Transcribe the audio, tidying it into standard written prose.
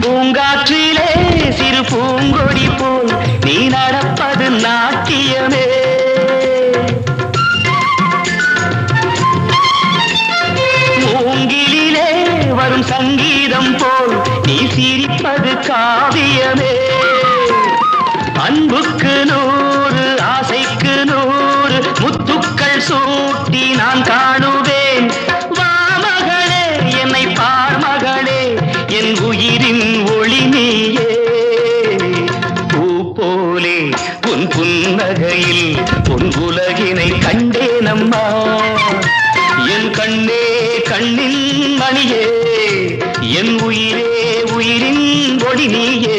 பூங்காற்றிலே சிறு பூங்கொடி போல் நீ நடப்பது நாட்டியமே. மூங்கிலே வரும் சங்கீதம் போல் நீ சிரிப்பது காவியமே. அன்புக்கு 100 ஆசைக்கு 100 முத்துக்கள் சூட்டி நான் காணுவேன். வா மகளே என்னை பார் மகளே என் உயிரின் ஒளி நீயே. பூ போலே உன் புன்னகையில் உன் உலகினை கண்டேனம்மா. என் கண்ணே கண்ணின் மணியே என் உயிரே உயிரின் ஒளி நீயே.